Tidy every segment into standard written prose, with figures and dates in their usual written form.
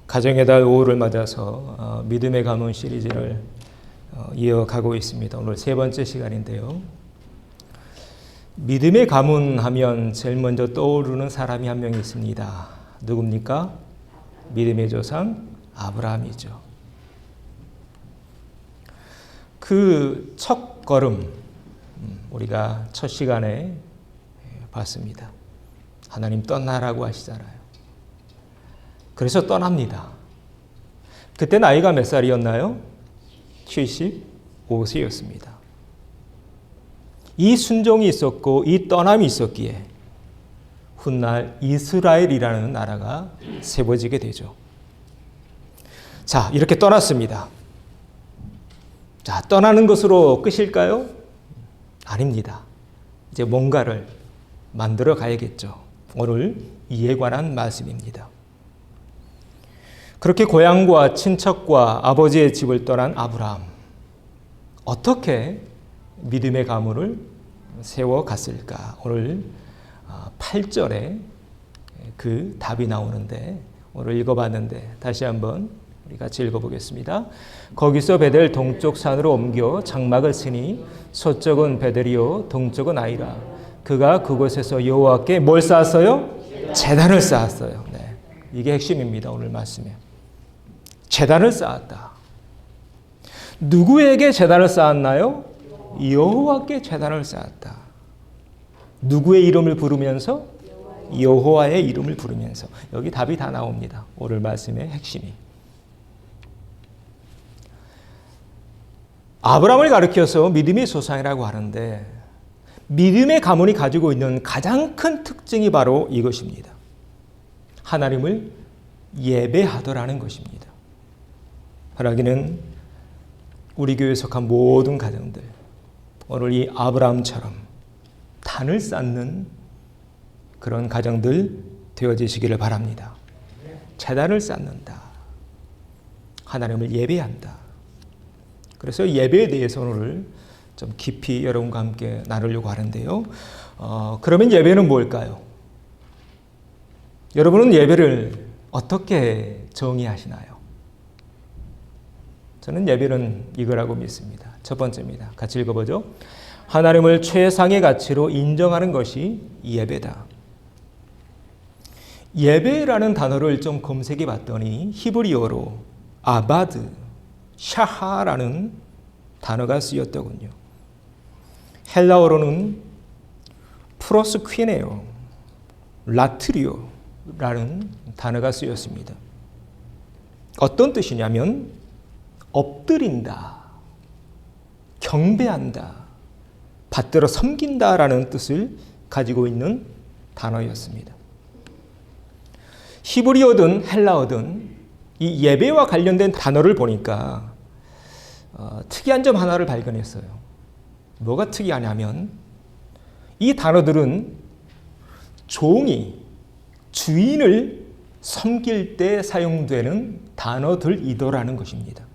가정의 달 5월을 맞아서 믿음의 가문 시리즈를 이어가고 있습니다. 오늘 세 번째 시간인데요. 믿음의 가문 하면 제일 먼저 떠오르는 사람이 한 명 있습니다. 누굽니까? 믿음의 조상 아브라함이죠. 그 첫 걸음 우리가 첫 시간에 봤습니다. 하나님 떠나라고 하시잖아요. 그래서 떠납니다. 그때 나이가 몇 살이었나요? 75세였습니다. 이 순종이 있었고 이 떠남이 있었기에 훗날 이스라엘이라는 나라가 세워지게 되죠. 자, 이렇게 떠났습니다. 자, 떠나는 것으로 끝일까요? 아닙니다. 이제 뭔가를 만들어 가야겠죠. 오늘 이에 관한 말씀입니다. 그렇게 고향과 친척과 아버지의 집을 떠난 아브라함, 어떻게 믿음의 가문을 세워갔을까? 오늘 8절에 그 답이 나오는데 오늘 읽어봤는데 다시 한번 우리 같이 읽어보겠습니다. 거기서 베델 동쪽 산으로 옮겨 장막을 치니 서쪽은 베델이요 동쪽은 아이라. 그가 그곳에서 여호와께 뭘 쌓았어요? 제단을 쌓았어요. 네. 이게 핵심입니다. 오늘 말씀에. 제단을 쌓았다. 누구에게 제단을 쌓았나요? 여호와께 제단을 쌓았다. 누구의 이름을 부르면서? 여호와의 이름을 부르면서. 여기 답이 다 나옵니다. 오늘 말씀의 핵심이. 아브라함을 가리켜서 믿음의 조상이라고 하는데 믿음의 가문이 가지고 있는 가장 큰 특징이 바로 이것입니다. 하나님을 예배하더라는 것입니다. 바라기는 우리 교회에 속한 모든 가정들 오늘 이 아브라함처럼 단을 쌓는 그런 가정들 되어지시기를 바랍니다. 제단을 쌓는다. 하나님을 예배한다. 그래서 예배에 대해서 오늘 좀 깊이 여러분과 함께 나누려고 하는데요. 그러면 예배는 뭘까요? 여러분은 예배를 어떻게 정의하시나요? 저는 예배는 이거라고 믿습니다. 첫 번째입니다. 같이 읽어보죠. 하나님을 최상의 가치로 인정하는 것이 예배다. 예배라는 단어를 좀 검색해 봤더니 히브리어로 아바드, 샤하라는 단어가 쓰였더군요. 헬라어로는 프로스퀴네오, 라트리오라는 단어가 쓰였습니다. 어떤 뜻이냐면 엎드린다, 경배한다, 받들어 섬긴다라는 뜻을 가지고 있는 단어였습니다. 히브리어든 헬라어든 이 예배와 관련된 단어를 보니까 특이한 점 하나를 발견했어요. 뭐가 특이하냐면 이 단어들은 종이 주인을 섬길 때 사용되는 단어들이더라는 것입니다.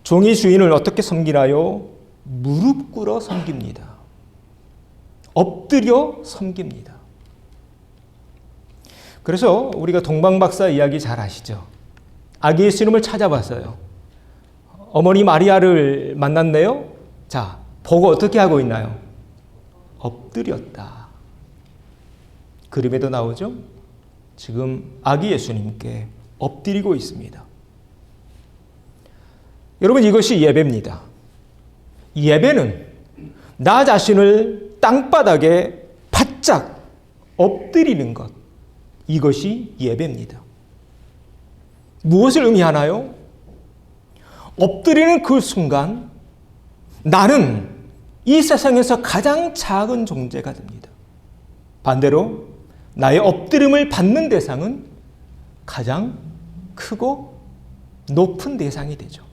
종이 주인을 어떻게 섬기나요? 무릎 꿇어 섬깁니다. 엎드려 섬깁니다. 그래서 우리가 동방박사 이야기 잘 아시죠? 아기 예수님을 찾아봤어요. 어머니 마리아를 만났네요. 자, 보고 어떻게 하고 있나요? 엎드렸다. 그림에도 나오죠? 지금 아기 예수님께 엎드리고 있습니다. 여러분, 이것이 예배입니다. 예배는 나 자신을 땅바닥에 바짝 엎드리는 것. 이것이 예배입니다. 무엇을 의미하나요? 엎드리는 그 순간 나는 이 세상에서 가장 작은 존재가 됩니다. 반대로 나의 엎드림을 받는 대상은 가장 크고 높은 대상이 되죠.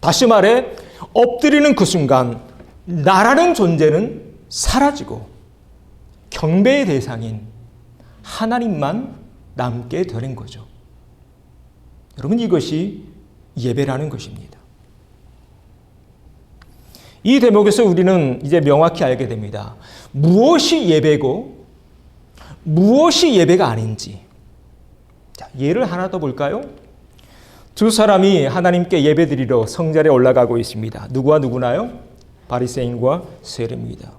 다시 말해 엎드리는 그 순간 나라는 존재는 사라지고 경배의 대상인 하나님만 남게 되는 거죠. 여러분, 이것이 예배라는 것입니다. 이 대목에서 우리는 이제 명확히 알게 됩니다. 무엇이 예배고 무엇이 예배가 아닌지, 자, 예를 하나 더 볼까요? 두 사람이 하나님께 예배드리러 성전에 올라가고 있습니다. 누구와 누구나요? 바리새인과 세리입니다.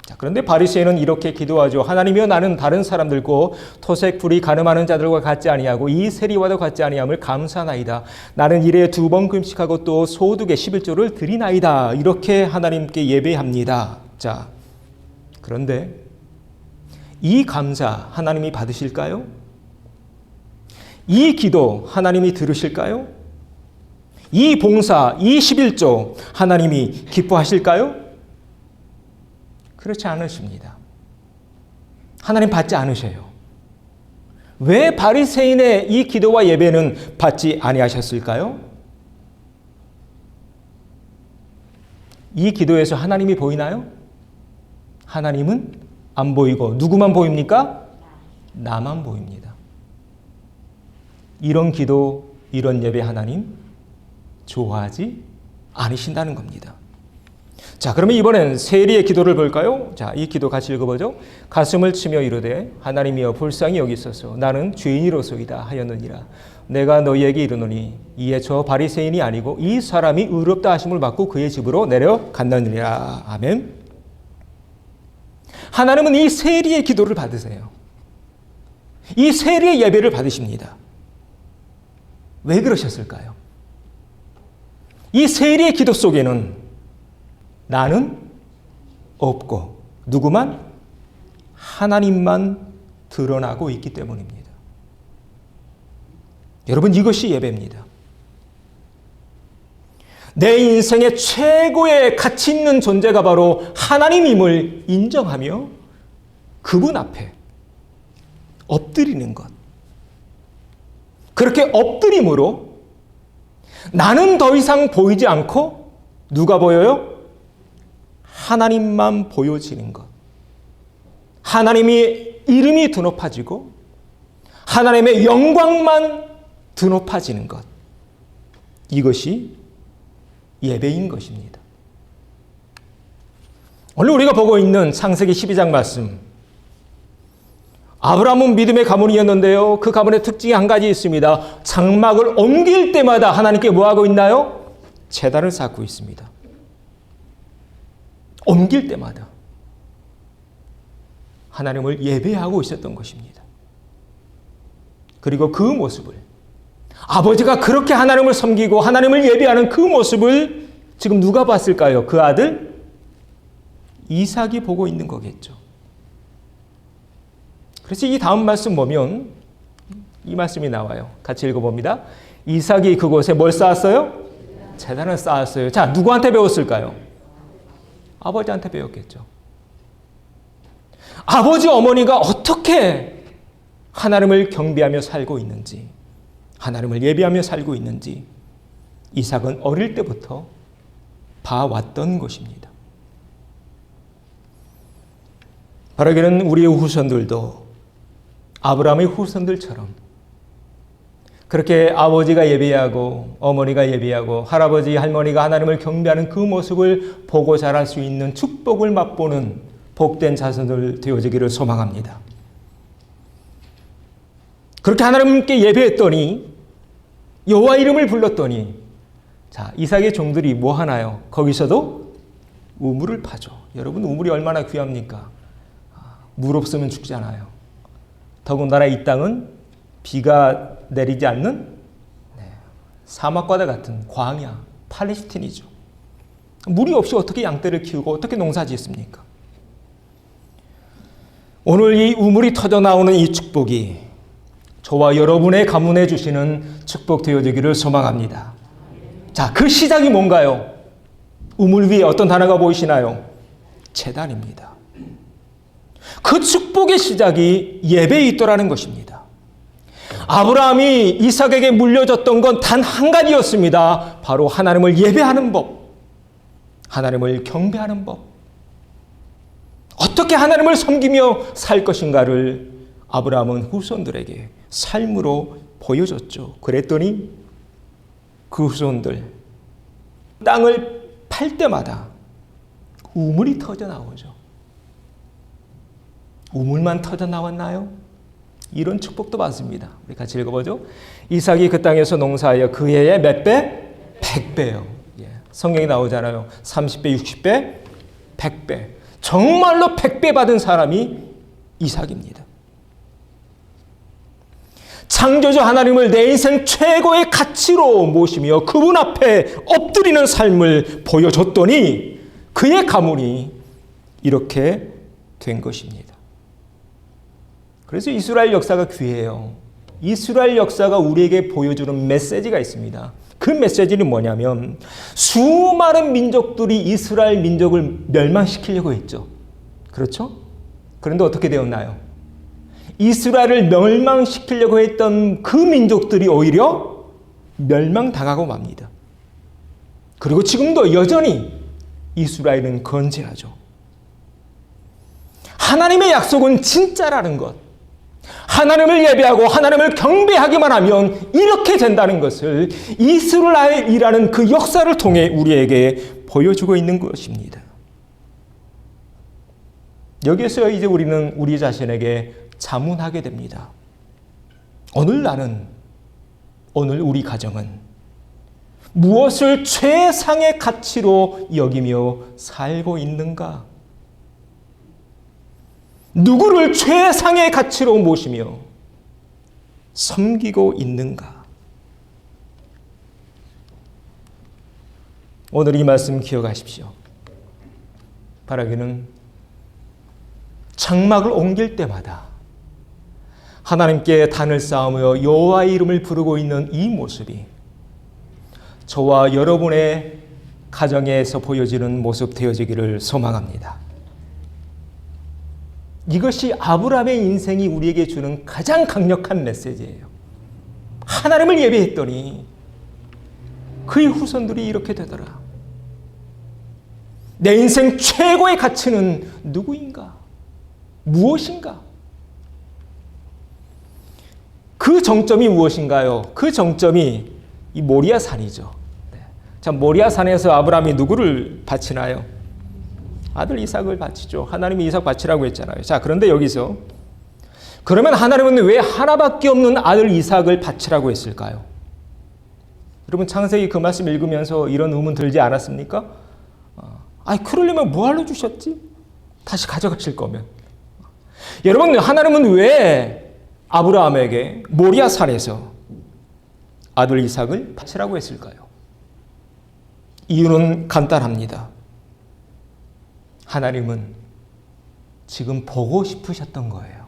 자, 그런데 바리새인은 이렇게 기도하죠. 하나님이여, 나는 다른 사람들과 토색 불이 가늠하는 자들과 같지 아니하고 이 세리와도 같지 아니함을 감사하나이다. 나는 일에 2번 금식하고 또 소득의 11조를 드리나이다. 이렇게 하나님께 예배합니다. 자, 그런데 이 감사 하나님이 받으실까요? 이 기도 하나님이 들으실까요? 이 봉사, 이 11조 하나님이 기뻐하실까요? 그렇지 않으십니다. 하나님 받지 않으셔요. 왜 바리새인의 이 기도와 예배는 받지 아니하셨을까요? 이 기도에서 하나님이 보이나요? 하나님은 안 보이고 누구만 보입니까? 나만 보입니다. 이런 기도, 이런 예배 하나님 좋아하지 않으신다는 겁니다. 자, 그러면 이번엔 세리의 기도를 볼까요? 자, 이 기도 같이 읽어보죠. 가슴을 치며 이르되 하나님이여 불쌍히 여기소서. 나는 죄인이로소이다 하였느니라. 내가 너희에게 이르노니 이에 저 바리새인이 아니고 이 사람이 의롭다 하심을 받고 그의 집으로 내려갔느니라. 아멘. 하나님은 이 세리의 기도를 받으세요. 이 세리의 예배를 받으십니다. 왜 그러셨을까요? 이 세리의 기도 속에는 나는 없고 누구만? 하나님만 드러나고 있기 때문입니다. 여러분, 이것이 예배입니다. 내 인생의 최고의 가치 있는 존재가 바로 하나님임을 인정하며 그분 앞에 엎드리는 것. 그렇게 엎드림으로 나는 더 이상 보이지 않고 누가 보여요? 하나님만 보여지는 것. 하나님의 이름이 드높아지고 하나님의 영광만 드높아지는 것. 이것이 예배인 것입니다. 오늘 우리가 보고 있는 창세기 12장 말씀. 아브라함은 믿음의 가문이었는데요. 그 가문의 특징이 한 가지 있습니다. 장막을 옮길 때마다 하나님께 뭐하고 있나요? 제단을 쌓고 있습니다. 옮길 때마다 하나님을 예배하고 있었던 것입니다. 그리고 그 모습을 아버지가 그렇게 하나님을 섬기고 하나님을 예배하는 그 모습을 지금 누가 봤을까요? 그 아들 이삭이 보고 있는 거겠죠. 그래서 이 다음 말씀 보면 이 말씀이 나와요. 같이 읽어봅니다. 이삭이 그곳에 뭘 쌓았어요? 제단을 쌓았어요. 자, 누구한테 배웠을까요? 아버지한테 배웠겠죠. 아버지 어머니가 어떻게 하나님을 경배하며 살고 있는지, 하나님을 예배하며 살고 있는지 이삭은 어릴 때부터 봐왔던 것입니다. 바라기는 우리의 후손들도 아브라함의 후손들처럼 그렇게 아버지가 예배하고 어머니가 예배하고 할아버지 할머니가 하나님을 경배하는 그 모습을 보고 자랄 수 있는 축복을 맛보는 복된 자손들 되어지기를 소망합니다. 그렇게 하나님께 예배했더니 여호와 이름을 불렀더니 자, 이삭의 종들이 뭐 하나요? 거기서도 우물을 파죠. 여러분, 우물이 얼마나 귀합니까? 물 없으면 죽잖아요. 더군다나 이 땅은 비가 내리지 않는 사막과도 같은 광야, 팔레스틴이죠. 물이 없이 어떻게 양떼를 키우고 어떻게 농사 짓습니까? 오늘 이 우물이 터져 나오는 이 축복이 저와 여러분의 가문에 주시는 축복 되어지기를 소망합니다. 자, 그 시작이 뭔가요? 우물 위에 어떤 단어가 보이시나요? 제단입니다. 그 축복의 시작이 예배에 있더라는 것입니다. 아브라함이 이삭에게 물려줬던 건 단 한 가지였습니다. 바로 하나님을 예배하는 법, 하나님을 경배하는 법, 어떻게 하나님을 섬기며 살 것인가를 아브라함은 후손들에게 삶으로 보여줬죠. 그랬더니 그 후손들 땅을 팔 때마다 우물이 터져 나오죠. 우물만 터져 나왔나요? 이런 축복도 받습니다. 우리 같이 읽어보죠. 이삭이 그 땅에서 농사하여 그 해에 몇 배? 100배요. 성경에 나오잖아요. 30배, 60배, 100배. 정말로 100배 받은 사람이 이삭입니다. 창조주 하나님을 내 인생 최고의 가치로 모시며 그분 앞에 엎드리는 삶을 보여줬더니 그의 가문이 이렇게 된 것입니다. 그래서 이스라엘 역사가 귀해요. 이스라엘 역사가 우리에게 보여주는 메시지가 있습니다. 그 메시지는 뭐냐면 수많은 민족들이 이스라엘 민족을 멸망시키려고 했죠. 그렇죠? 그런데 어떻게 되었나요? 이스라엘을 멸망시키려고 했던 그 민족들이 오히려 멸망당하고 맙니다. 그리고 지금도 여전히 이스라엘은 건재하죠. 하나님의 약속은 진짜라는 것. 하나님을 예배하고 하나님을 경배하기만 하면 이렇게 된다는 것을 이스라엘이라는 그 역사를 통해 우리에게 보여주고 있는 것입니다. 여기에서 이제 우리는 우리 자신에게 자문하게 됩니다. 오늘 나는, 오늘 우리 가정은 무엇을 최상의 가치로 여기며 살고 있는가? 누구를 최상의 가치로 모시며 섬기고 있는가? 오늘 이 말씀 기억하십시오. 바라기는 장막을 옮길 때마다 하나님께 단을 쌓으며 여호와의 이름을 부르고 있는 이 모습이 저와 여러분의 가정에서 보여지는 모습 되어지기를 소망합니다. 이것이 아브라함의 인생이 우리에게 주는 가장 강력한 메시지예요. 하나님을 예배했더니 그의 후손들이 이렇게 되더라. 내 인생 최고의 가치는 누구인가? 무엇인가? 그 정점이 무엇인가요? 그 정점이 이 모리아 산이죠. 자, 모리아 산에서 아브라함이 누구를 바치나요? 아들 이삭을 바치죠. 하나님이 이삭 바치라고 했잖아요. 자, 그런데 여기서 그러면 하나님은 왜 하나밖에 없는 아들 이삭을 바치라고 했을까요? 여러분 창세기 그 말씀 읽으면서 이런 의문 들지 않았습니까? 그러려면 뭐하러 주셨지? 다시 가져가실 거면. 여러분 하나님은 왜 아브라함에게 모리아 산에서 아들 이삭을 바치라고 했을까요? 이유는 간단합니다. 하나님은 지금 보고 싶으셨던 거예요.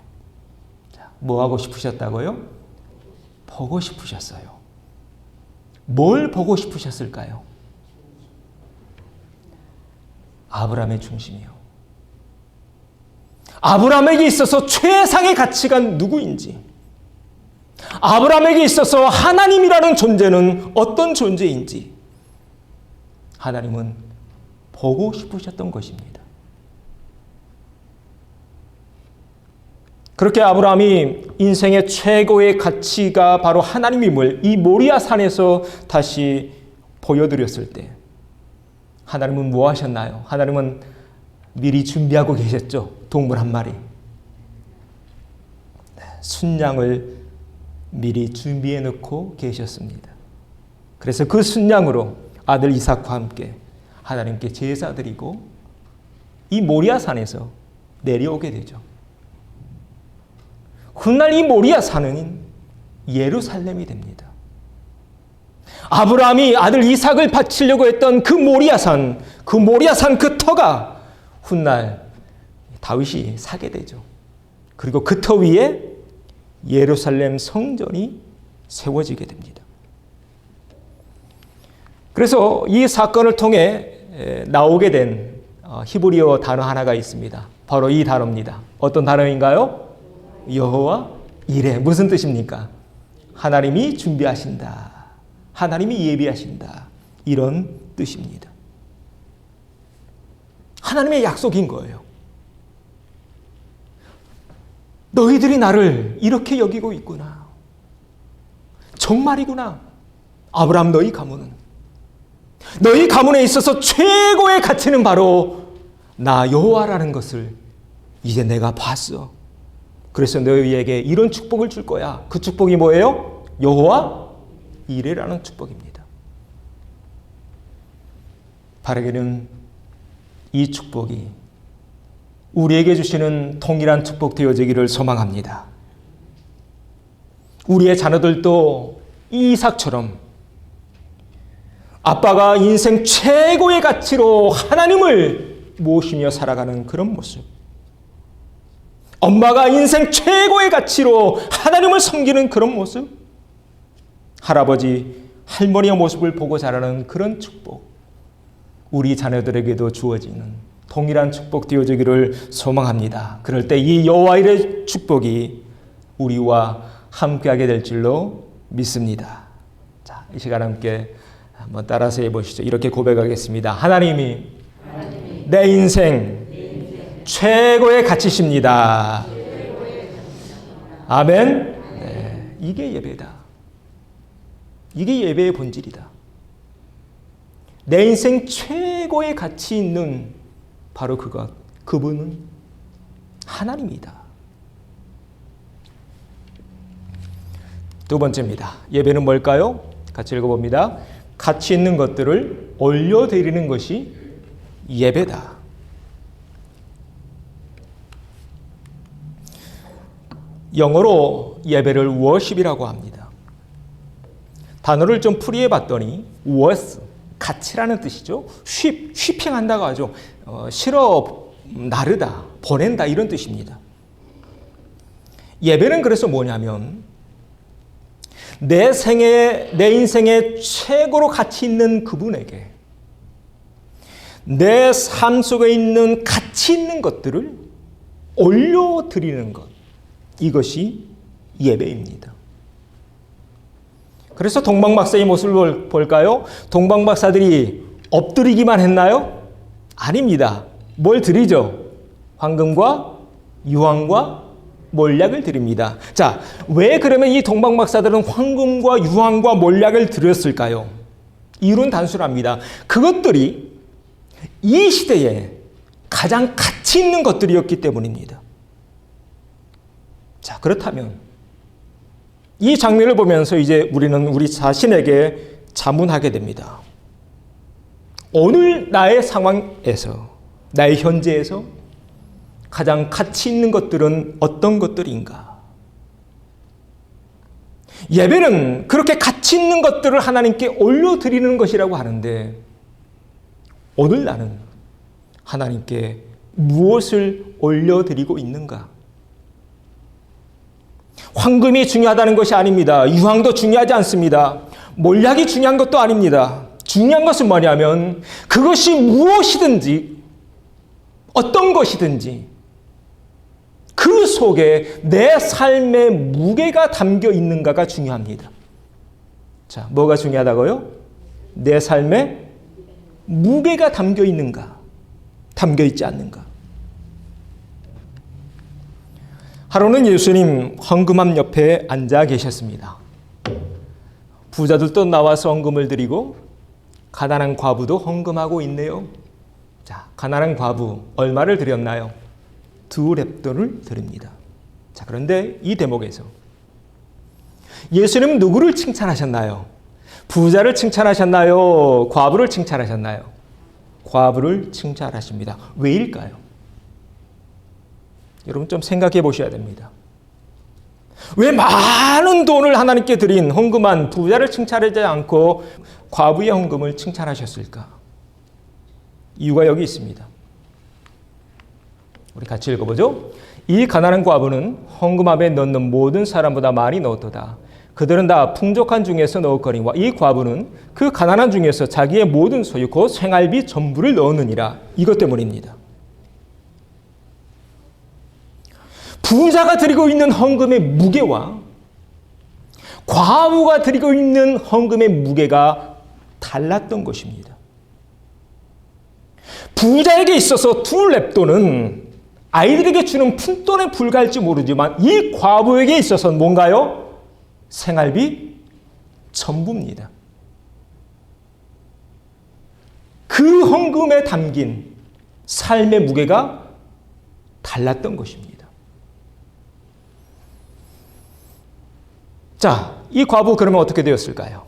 자, 뭐 하고 싶으셨다고요? 보고 싶으셨어요. 뭘 보고 싶으셨을까요? 아브라함의 중심이요. 아브라함에게 있어서 최상의 가치가 누구인지, 아브라함에게 있어서 하나님이라는 존재는 어떤 존재인지 하나님은 보고 싶으셨던 것입니다. 그렇게 아브라함이 인생의 최고의 가치가 바로 하나님임을 이 모리아 산에서 다시 보여드렸을 때 하나님은 뭐 하셨나요? 하나님은 미리 준비하고 계셨죠. 동물 한 마리. 순양을 미리 준비해 놓고 계셨습니다. 그래서 그 순양으로 아들 이삭과 함께 하나님께 제사 드리고 이 모리아 산에서 내려오게 되죠. 훗날 이 모리아 산은 예루살렘이 됩니다. 아브라함이 아들 이삭을 바치려고 했던 그 모리아 산 그 터가 훗날 다윗이 사게 되죠. 그리고 그 터 위에 예루살렘 성전이 세워지게 됩니다. 그래서 이 사건을 통해 나오게 된 히브리어 단어 하나가 있습니다. 바로 이 단어입니다. 어떤 단어인가요? 여호와 이레. 무슨 뜻입니까? 하나님이 준비하신다. 하나님이 예비하신다. 이런 뜻입니다. 하나님의 약속인 거예요. 너희들이 나를 이렇게 여기고 있구나. 정말이구나. 아브라함 너희 가문은. 너희 가문에 있어서 최고의 가치는 바로 나 여호와라는 것을 이제 내가 봤어. 그래서 너희에게 이런 축복을 줄 거야. 그 축복이 뭐예요? 여호와 이레라는 축복입니다. 바라기는 이 축복이 우리에게 주시는 동일한 축복 되어지기를 소망합니다. 우리의 자녀들도 이삭처럼 아빠가 인생 최고의 가치로 하나님을 모시며 살아가는 그런 모습, 엄마가 인생 최고의 가치로 하나님을 섬기는 그런 모습, 할아버지, 할머니의 모습을 보고 자라는 그런 축복, 우리 자녀들에게도 주어지는 동일한 축복 되어지기를 소망합니다. 그럴 때 이 여호와 이레 축복이 우리와 함께하게 될 줄로 믿습니다. 자, 이 시간 함께 한번 따라서 해보시죠. 이렇게 고백하겠습니다. 하나님이 내 인생 최고의 가치십니다. 아멘. 네, 이게 예배다. 이게 예배의 본질이다. 내 인생 최고의 가치 있는 바로 그분은 하나님이다. 두 번째입니다. 예배는 뭘까요? 같이 읽어봅니다. 가치 있는 것들을 올려드리는 것이 예배다. 영어로 예배를 worship이라고 합니다. 단어를 좀 풀이해 봤더니 worth, 가치라는 뜻이죠. 쉬핑한다고 하죠. 실어 나르다, 보낸다 이런 뜻입니다. 예배는 그래서 뭐냐면 내 인생의 최고로 가치 있는 그분에게 내 삶 속에 있는 가치 있는 것들을 올려드리는 것, 이것이 예배입니다. 그래서 동방박사의 모습을 볼까요? 동방박사들이 엎드리기만 했나요? 아닙니다. 뭘 드리죠? 황금과 유황과 몰약을 드립니다. 자, 왜 그러면 이 동방박사들은 황금과 유황과 몰약을 드렸을까요? 이유는 단순합니다. 그것들이 이 시대에 가장 가치 있는 것들이었기 때문입니다. 자, 그렇다면 이 장면을 보면서 이제 우리는 우리 자신에게 자문하게 됩니다. 오늘 나의 상황에서, 나의 현재에서 가장 가치 있는 것들은 어떤 것들인가? 예배는 그렇게 가치 있는 것들을 하나님께 올려드리는 것이라고 하는데, 오늘 나는 하나님께 무엇을 올려드리고 있는가? 황금이 중요하다는 것이 아닙니다. 유황도 중요하지 않습니다. 몰약이 중요한 것도 아닙니다. 중요한 것은 뭐냐면 그것이 무엇이든지 어떤 것이든지 그 속에 내 삶의 무게가 담겨 있는가가 중요합니다. 자, 뭐가 중요하다고요? 내 삶에 무게가 담겨 있는가, 담겨 있지 않는가. 하루는 예수님 헌금함 옆에 앉아 계셨습니다. 부자들도 나와서 헌금을 드리고 가난한 과부도 헌금하고 있네요. 자, 가난한 과부 얼마를 드렸나요? 2렙돈을 드립니다. 자, 그런데 이 대목에서 예수님은 누구를 칭찬하셨나요? 부자를 칭찬하셨나요? 과부를 칭찬하셨나요? 과부를 칭찬하십니다. 왜일까요? 여러분 좀 생각해 보셔야 됩니다. 왜 많은 돈을 하나님께 드린 헌금한 부자를 칭찬하지 않고 과부의 헌금을 칭찬하셨을까? 이유가 여기 있습니다. 우리 같이 읽어보죠. 이 가난한 과부는 헌금함에 넣는 모든 사람보다 많이 넣었도다. 그들은 다 풍족한 중에서 넣었거니와 이 과부는 그 가난한 중에서 자기의 모든 소유 곧 생활비 전부를 넣었느니라. 이것 때문입니다. 부자가 드리고 있는 헌금의 무게와 과부가 드리고 있는 헌금의 무게가 달랐던 것입니다. 부자에게 있어서 2렙돈은 아이들에게 주는 푼돈에 불과할지 모르지만 이 과부에게 있어서는 뭔가요? 생활비 전부입니다. 그 헌금에 담긴 삶의 무게가 달랐던 것입니다. 자, 이 과부 그러면 어떻게 되었을까요?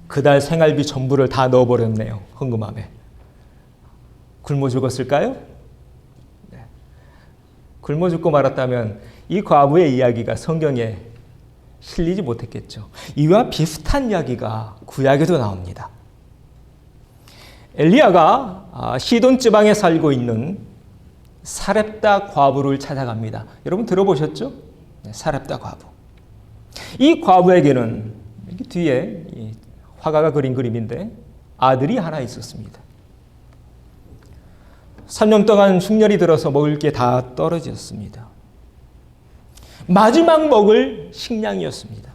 그달 생활비 전부를 다 넣어버렸네요. 헌금함에. 굶어 죽었을까요? 네. 굶어 죽고 말았다면 이 과부의 이야기가 성경에 실리지 못했겠죠. 이와 비슷한 이야기가 구약에도 나옵니다. 엘리야가 시돈 지방에 살고 있는 사렙다 과부를 찾아갑니다. 여러분 들어보셨죠? 네, 사렙다 과부. 이 과부에게는 여기 뒤에 화가가 그린 그림인데 아들이 하나 있었습니다. 3년 동안 흉년이 들어서 먹을 게 다 떨어졌습니다. 마지막 먹을 식량이었습니다.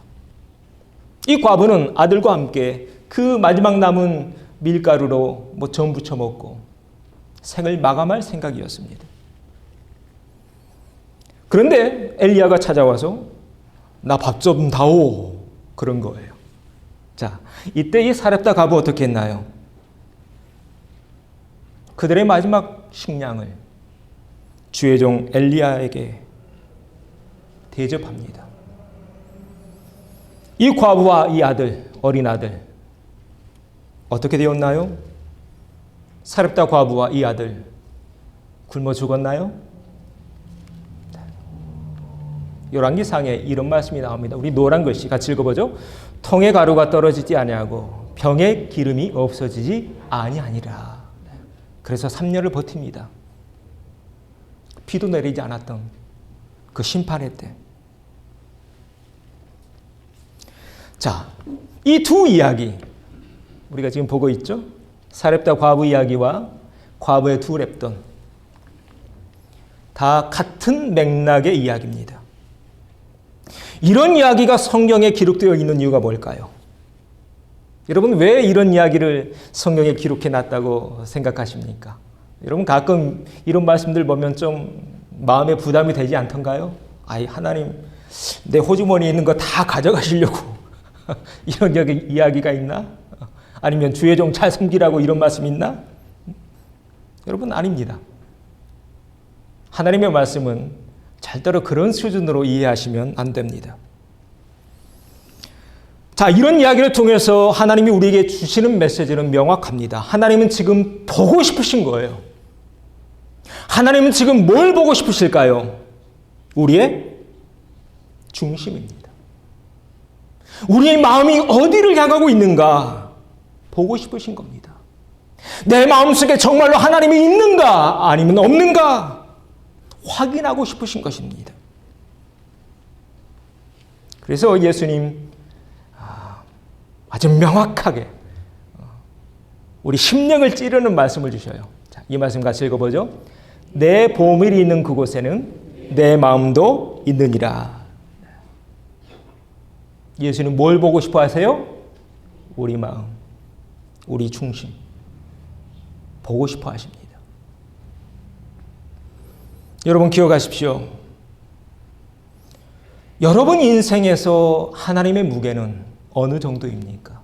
이 과부는 아들과 함께 그 마지막 남은 밀가루로 전 부쳐 먹고 생을 마감할 생각이었습니다. 그런데 엘리야가 찾아와서 나 밥 좀 다오 그런 거예요. 자, 이때 이 사렙다 과부 어떻게 했나요? 그들의 마지막 식량을 주의 종 엘리야에게 대접합니다. 이 과부와 이 아들, 어린 아들 어떻게 되었나요? 사렙다 과부와 이 아들 굶어 죽었나요? 열왕기상에 이런 말씀이 나옵니다. 우리 노란 글씨 같이 읽어보죠. 통에 가루가 떨어지지 아니하고 병에 기름이 없어지지 아니하니라. 그래서 3년을 버팁니다. 비도 내리지 않았던 그 심판의 때. 자, 이 두 이야기 우리가 지금 보고 있죠? 사렙다 과부 이야기와 과부의 두 랩돈 다 같은 맥락의 이야기입니다. 이런 이야기가 성경에 기록되어 있는 이유가 뭘까요? 여러분 왜 이런 이야기를 성경에 기록해 놨다고 생각하십니까? 여러분 가끔 이런 말씀들 보면 좀 마음에 부담이 되지 않던가요? 아이 하나님 내 호주머니에 있는 거 다 가져가시려고 이런 이야기가 있나? 아니면 주의 종 잘 섬기라고 이런 말씀 있나? 여러분 아닙니다. 하나님의 말씀은 절대로 그런 수준으로 이해하시면 안 됩니다. 자, 이런 이야기를 통해서 하나님이 우리에게 주시는 메시지는 명확합니다. 하나님은 지금 보고 싶으신 거예요. 하나님은 지금 뭘 보고 싶으실까요? 우리의 중심입니다. 우리의 마음이 어디를 향하고 있는가 보고 싶으신 겁니다. 내 마음속에 정말로 하나님이 있는가 아니면 없는가 확인하고 싶으신 것입니다. 그래서 예수님 아주 명확하게 우리 심령을 찌르는 말씀을 주셔요. 자, 이 말씀 같이 읽어보죠. 내 보물이 있는 그곳에는 내 마음도 있느니라. 예수는 뭘 보고 싶어 하세요? 우리 마음, 우리 중심 보고 싶어 하십니다. 여러분 기억하십시오. 여러분 인생에서 하나님의 무게는 어느 정도입니까?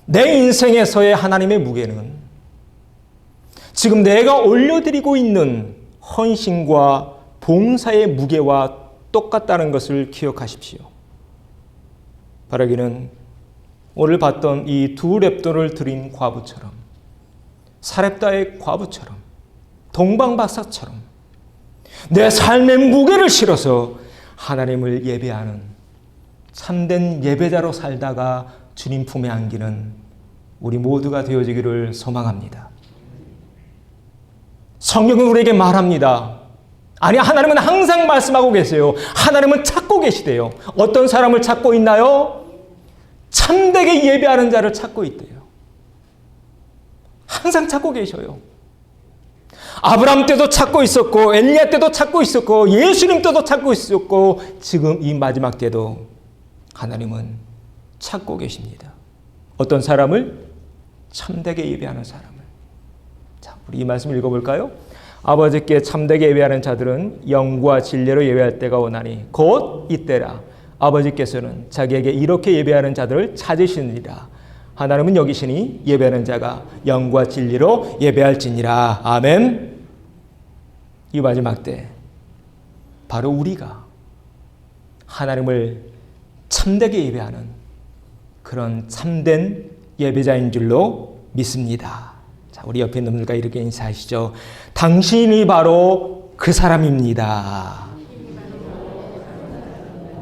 내 인생에서의 하나님의 무게는 지금 내가 올려드리고 있는 헌신과 봉사의 무게와 똑같다는 것을 기억하십시오. 바라기는 오늘 봤던 이 두 랩돈을 드린 과부처럼 사렙다의 과부처럼 동방박사처럼 내 삶의 무게를 실어서 하나님을 예배하는 참된 예배자로 살다가 주님 품에 안기는 우리 모두가 되어지기를 소망합니다. 성경은 우리에게 말합니다. 아니, 하나님은 항상 말씀하고 계세요. 하나님은 찾고 계시대요. 어떤 사람을 찾고 있나요? 참되게 예배하는 자를 찾고 있대요. 항상 찾고 계셔요. 아브라함 때도 찾고 있었고 엘리야 때도 찾고 있었고 예수님 때도 찾고 있었고 지금 이 마지막 때도 하나님은 찾고 계십니다. 어떤 사람을? 참되게 예배하는 사람을. 자, 우리 이 말씀 읽어볼까요? 아버지께 참되게 예배하는 자들은 영과 진리로 예배할 때가 오나니 곧 이때라. 아버지께서는 자기에게 이렇게 예배하는 자들을 찾으시느니라. 하나님은 여기시니 예배하는 자가 영과 진리로 예배할지니라. 아멘. 이 마지막 때 바로 우리가 하나님을 참되게 예배하는 그런 참된 예배자인 줄로 믿습니다. 자, 우리 옆에 있는 분들과 이렇게 인사하시죠. 당신이 바로 그 사람입니다.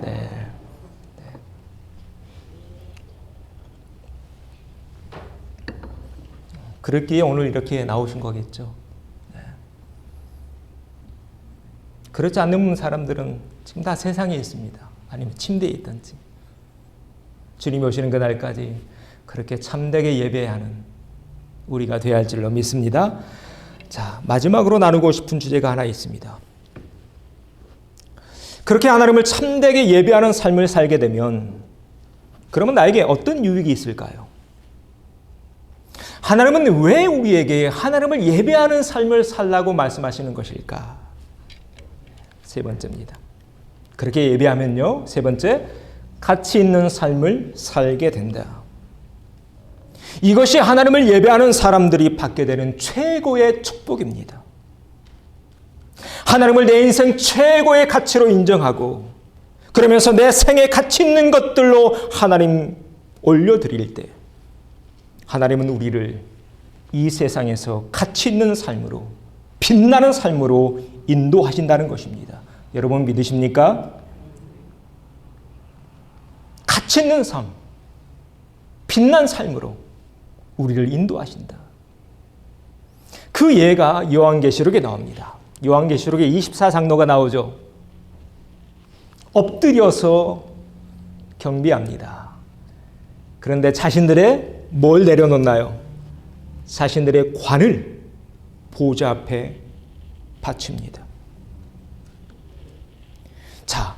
네. 그렇기에 오늘 이렇게 나오신 거겠죠. 네. 그렇지 않는 사람들은 지금 다 세상에 있습니다. 아니면 침대에 있든지. 주님이 오시는 그날까지 그렇게 참되게 예배하는 우리가 되어야 할 줄로 믿습니다. 자, 마지막으로 나누고 싶은 주제가 하나 있습니다. 그렇게 하나님을 참되게 예배하는 삶을 살게 되면 그러면 나에게 어떤 유익이 있을까요? 하나님은 왜 우리에게 하나님을 예배하는 삶을 살라고 말씀하시는 것일까? 세 번째입니다. 그렇게 예배하면요, 세 번째, 가치 있는 삶을 살게 된다. 이것이 하나님을 예배하는 사람들이 받게 되는 최고의 축복입니다. 하나님을 내 인생 최고의 가치로 인정하고 그러면서 내 생에 가치 있는 것들로 하나님 올려드릴 때 하나님은 우리를 이 세상에서 가치 있는 삶으로 빛나는 삶으로 인도하신다는 것입니다. 여러분 믿으십니까? 가치 있는 삶, 빛난 삶으로 우리를 인도하신다. 그 예가 요한계시록에 나옵니다. 요한계시록에 24장로가 나오죠. 엎드려서 경배합니다. 그런데 자신들의 뭘 내려놓나요? 자신들의 관을 보좌 앞에 바칩니다. 자,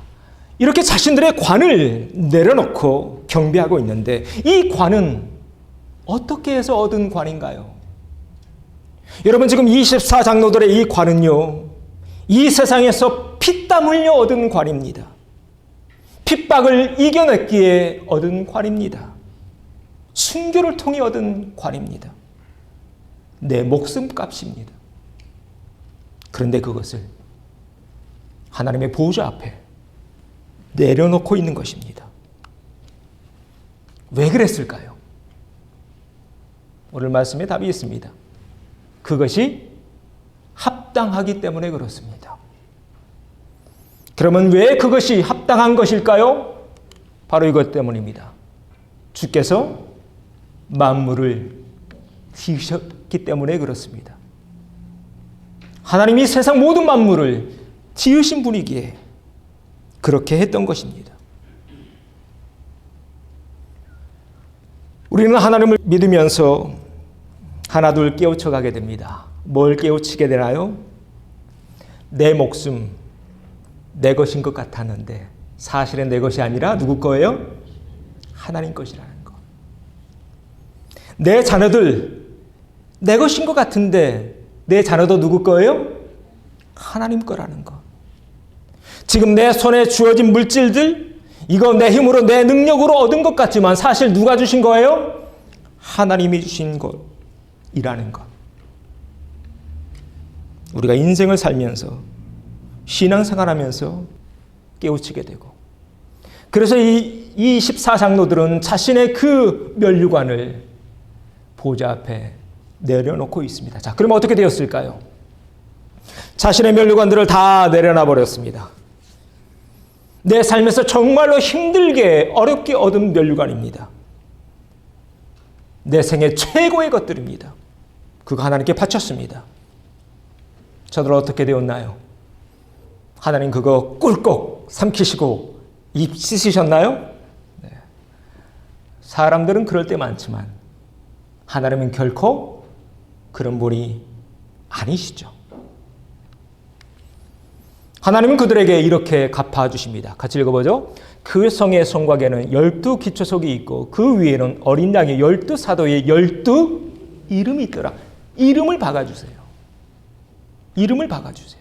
이렇게 자신들의 관을 내려놓고 경배하고 있는데 이 관은 어떻게 해서 얻은 관인가요? 여러분 지금 24장로들의 이 관은요, 이 세상에서 피땀 흘려 얻은 관입니다. 핍박을 이겨냈기에 얻은 관입니다. 순교를 통해 얻은 관입니다. 내 목숨값입니다. 그런데 그것을 하나님의 보좌 앞에 내려놓고 있는 것입니다. 왜 그랬을까요? 오늘 말씀에 답이 있습니다. 그것이 합당하기 때문에 그렇습니다. 그러면 왜 그것이 합당한 것일까요? 바로 이것 때문입니다. 주께서 만물을 지으셨기 때문에 그렇습니다. 하나님이 세상 모든 만물을 지으신 분이기에 그렇게 했던 것입니다. 우리는 하나님을 믿으면서 하나둘 깨우쳐 가게 됩니다. 뭘 깨우치게 되나요? 내 목숨, 내 것인 것 같았는데 사실은 내 것이 아니라 누구 거예요? 하나님 것이라는 것. 내 자녀들, 내 것인 것 같은데 내 자녀도 누구 거예요? 하나님 거라는 것. 지금 내 손에 주어진 물질들, 이거 내 힘으로 내 능력으로 얻은 것 같지만 사실 누가 주신 거예요? 하나님이 주신 것이라는 것. 우리가 인생을 살면서 신앙생활하면서 깨우치게 되고, 그래서 이 24장로들은 자신의 그 면류관을 보좌 앞에 내려놓고 있습니다. 자, 그러면 어떻게 되었을까요? 자신의 면류관들을 다 내려놔 버렸습니다. 내 삶에서 정말로 힘들게 어렵게 얻은 면류관입니다. 내 생애 최고의 것들입니다. 그거 하나님께 바쳤습니다. 저들 어떻게 되었나요? 하나님 그거 꿀꺽 삼키시고 입 씻으셨나요? 네. 사람들은 그럴 때 많지만 하나님은 결코 그런 분이 아니시죠. 하나님은 그들에게 이렇게 갚아주십니다. 같이 읽어보죠. 그 성의 성곽에는 12 기초석이 있고 그 위에는 어린 양의 12 사도의 12 이름이 있더라. 이름을 박아주세요. 이름을 박아주세요.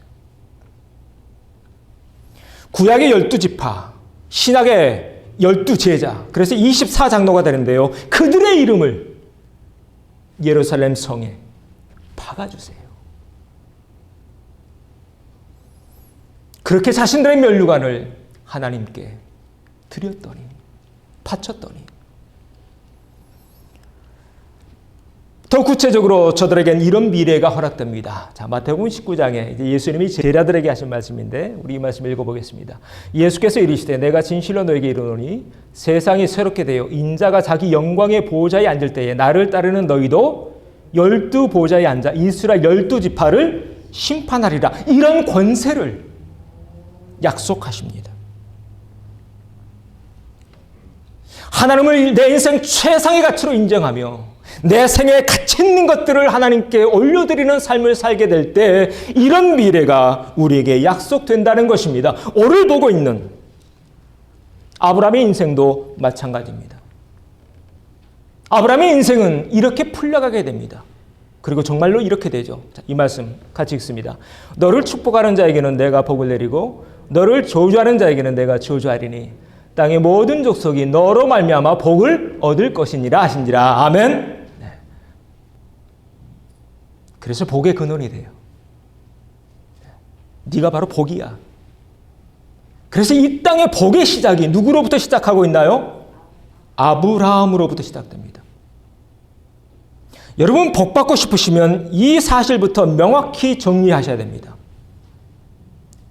구약의 12지파, 신약의 12제자, 그래서 24장로가 되는데요. 그들의 이름을 예루살렘 성에 박아주세요. 그렇게 자신들의 면류관을 하나님께 드렸더니, 바쳤더니. 더 구체적으로 저들에겐 이런 미래가 허락됩니다. 자, 마태복음 19장에 이제 예수님이 제자들에게 하신 말씀인데 우리 이 말씀 읽어보겠습니다. 예수께서 이르시되 내가 진실로 너에게 이르노니 세상이 새롭게 되어 인자가 자기 영광의 보좌에 앉을 때에 나를 따르는 너희도 12 보좌에 앉아 이스라엘 12지파를 심판하리라. 이런 권세를 약속하십니다. 하나님을 내 인생 최상의 가치로 인정하며 내 생에 가치 있는 것들을 하나님께 올려드리는 삶을 살게 될 때 이런 미래가 우리에게 약속된다는 것입니다. 오를 보고 있는 아브라함의 인생도 마찬가지입니다. 아브라함의 인생은 이렇게 풀려가게 됩니다. 그리고 정말로 이렇게 되죠. 자, 이 말씀 같이 읽습니다. 너를 축복하는 자에게는 내가 복을 내리고 너를 저주하는 자에게는 내가 저주하리니 땅의 모든 족속이 너로 말미암아 복을 얻을 것이니라 하신지라. 아멘. 네. 그래서 복의 근원이 돼요. 네가 바로 복이야. 그래서 이 땅의 복의 시작이 누구로부터 시작하고 있나요? 아브라함으로부터 시작됩니다. 여러분 복 받고 싶으시면 이 사실부터 명확히 정리하셔야 됩니다.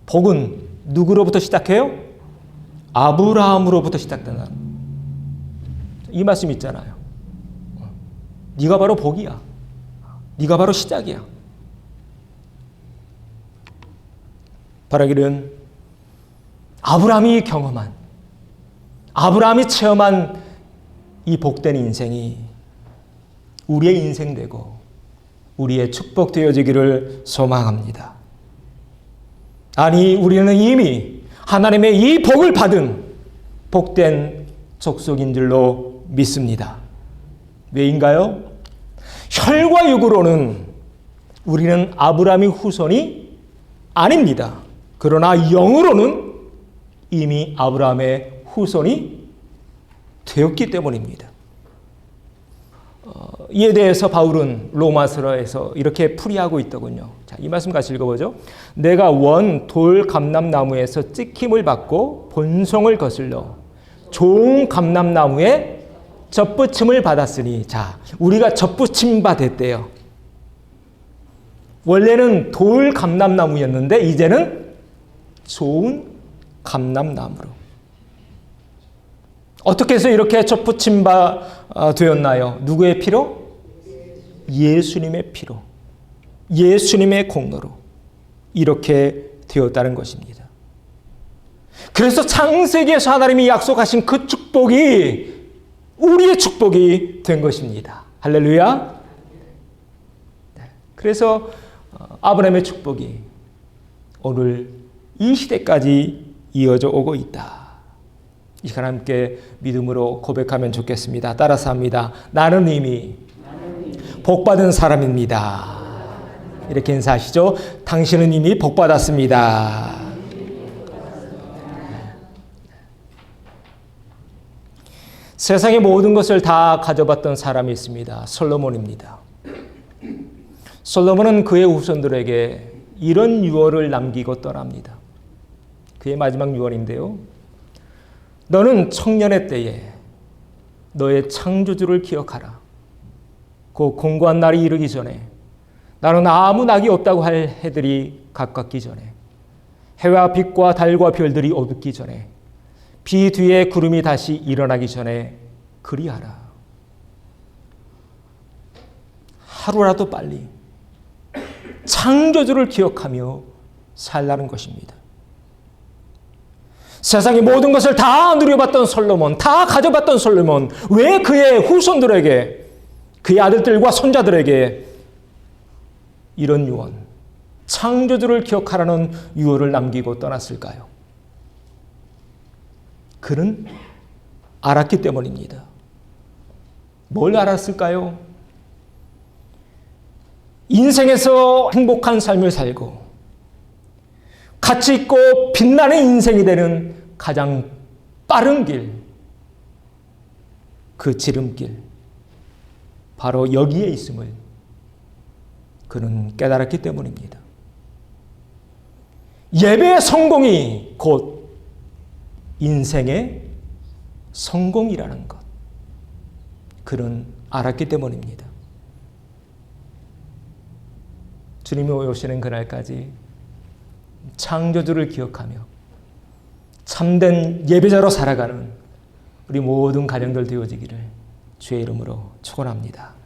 복은 누구로부터 시작해요? 아브라함으로부터 시작된다. 이 말씀 있잖아요. 네가 바로 복이야. 네가 바로 시작이야. 바라기는 아브라함이 경험한, 아브라함이 체험한 이 복된 인생이 우리의 인생 되고 우리의 축복 되어지기를 소망합니다. 아니, 우리는 이미 하나님의 이 복을 받은 복된 족속인 줄로 믿습니다. 왜인가요? 혈과 육으로는 우리는 아브라함의 후손이 아닙니다. 그러나 영으로는 이미 아브라함의 후손이 되었기 때문입니다. 이에 대해서 바울은 로마서에서 이렇게 풀이하고 있더군요. 자, 이 말씀 같이 읽어보죠. 내가 원 돌 감람나무에서 찍힘을 받고 본성을 거슬러 좋은 감람나무에 젖붙임을 받았으니, 자, 우리가 젖붙임 받았대요. 원래는 돌 감람나무였는데 이제는 좋은 감람나무로. 어떻게 해서 이렇게 젖붙임 되었나요? 누구의 피로? 예수님의 피로. 예수님의 공로로 이렇게 되었다는 것입니다. 그래서 창세기에서 하나님이 약속하신 그 축복이 우리의 축복이 된 것입니다. 할렐루야. 그래서 아브라함의 축복이 오늘 이 시대까지 이어져 오고 있다. 이 시간 함께 믿음으로 고백하면 좋겠습니다. 따라서 합니다. 나는 이미 복받은 사람입니다. 이렇게 인사하시죠. 당신은 이미 복받았습니다. 세상의 모든 것을 다 가져봤던 사람이 있습니다. 솔로몬입니다. 솔로몬은 그의 후손들에게 이런 유언을 남기고 떠납니다. 그의 마지막 유언인데요. 너는 청년의 때에 너의 창조주를 기억하라. 그 공고한 날이 이르기 전에, 나는 아무 낙이 없다고 할 해들이 가깝기 전에, 해와 빛과 달과 별들이 어둡기 전에, 비 뒤에 구름이 다시 일어나기 전에 그리하라. 하루라도 빨리 창조주를 기억하며 살라는 것입니다. 세상의 모든 것을 다 누려봤던 솔로몬, 다 가져봤던 솔로몬, 왜 그의 후손들에게, 그의 아들들과 손자들에게 이런 유언, 창조주를 기억하라는 유언을 남기고 떠났을까요? 그는 알았기 때문입니다. 뭘 알았을까요? 인생에서 행복한 삶을 살고 가치 있고 빛나는 인생이 되는 가장 빠른 길, 그 지름길, 바로 여기에 있음을 그는 깨달았기 때문입니다. 예배의 성공이 곧 인생의 성공이라는 것. 그는 알았기 때문입니다. 주님이 오시는 그날까지 창조주를 기억하며 참된 예배자로 살아가는 우리 모든 가정들 되어지기를 주의 이름으로 축원합니다.